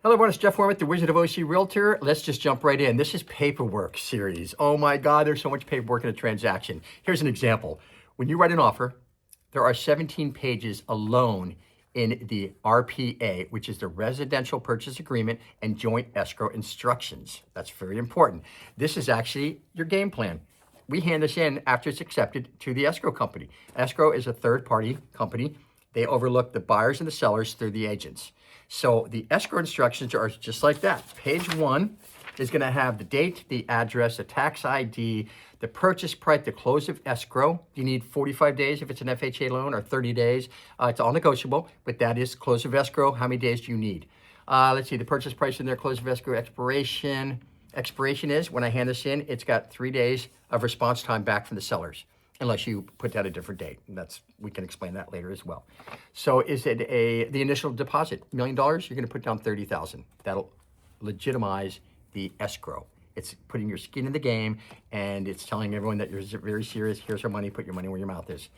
Hello everyone, it's Jeff Wermuth, the Wizard of OC Realtor. Let's just jump right in. This is paperwork series. Oh my God, there's so much paperwork in a transaction. Here's an example. When you write an offer, there are 17 pages alone in the RPA, which is the Residential Purchase Agreement and Joint Escrow Instructions. That's very important. This is actually your game plan. We hand this in after it's accepted to the escrow company. Escrow is a third-party company. They overlook the buyers and the sellers through the agents. So the escrow instructions are just like that. Page 1 is going to have the date, the address, the tax ID, the purchase price, the close of escrow. You need 45 days if it's an FHA loan or 30 days. It's all negotiable, but that is close of escrow. How many days do you need? Let's see, the purchase price in there, close of escrow, expiration. Expiration is, when I hand this in, it's got 3 days of response time back from the sellers, unless you put down a different date. And we can explain that later as well. So is it the initial deposit, $1 million? You're gonna put down $30,000. That'll legitimize the escrow. It's putting your skin in the game, and it's telling everyone that you're very serious. Here's our money, put your money where your mouth is.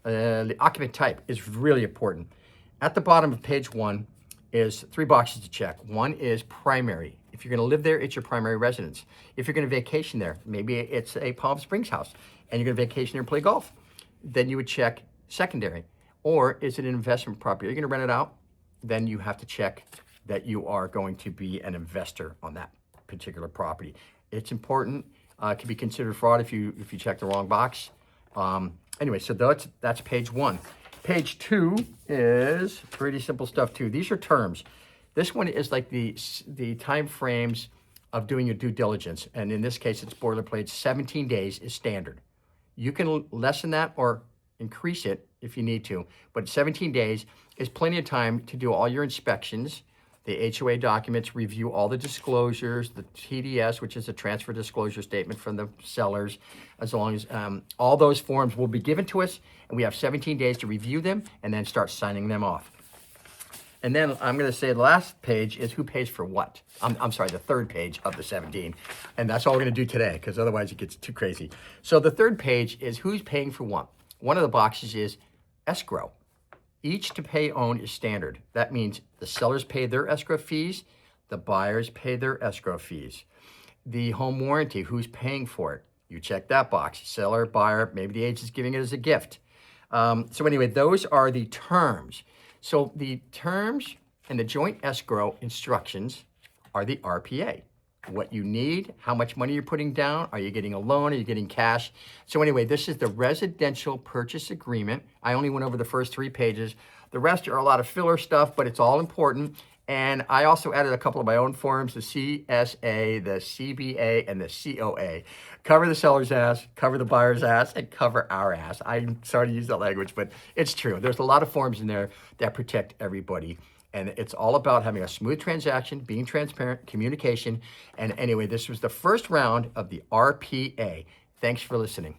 The occupant type is really important. At the bottom of page 1 is 3 boxes to check. One is primary. If you're gonna live there, it's your primary residence. If you're gonna vacation there, maybe it's a Palm Springs house, and you're gonna vacation there and play golf, then you would check secondary. Or is it an investment property? Are you gonna rent it out? Then you have to check that you are going to be an investor on that particular property. It's important. It can be considered fraud if you check the wrong box. Anyway, so that's page 1. Page 2 is pretty simple stuff too. These are terms. This one is like the time frames of doing your due diligence. And in this case, it's boilerplate. 17 days is standard. You can lessen that or increase it if you need to, but 17 days is plenty of time to do all your inspections, the HOA documents, review all the disclosures, the TDS, which is a transfer disclosure statement from the sellers, as long as all those forms will be given to us, and we have 17 days to review them and then start signing them off. And then I'm going to say the last page is who pays for what. I'm sorry, the third page of the 17. And that's all we're going to do today, because otherwise it gets too crazy. So the third page is who's paying for what. One of the boxes is escrow. Each to pay own is standard. That means the sellers pay their escrow fees, the buyers pay their escrow fees. The home warranty, who's paying for it? You check that box. Seller, buyer, maybe the agent's giving it as a gift. So anyway, those are the terms. So the terms and the joint escrow instructions are the RPA. What you need, how much money you're putting down, are you getting a loan, are you getting cash? So anyway, this is the Residential Purchase Agreement. I only went over the first 3 pages. The rest are a lot of filler stuff, but it's all important. And I also added a couple of my own forms, the CSA, the CBA, and the COA. Cover the seller's ass, cover the buyer's ass, and cover our ass. I'm sorry to use that language, but it's true. There's a lot of forms in there that protect everybody. And it's all about having a smooth transaction, being transparent, communication. And anyway, this was the first round of the RPA. Thanks for listening.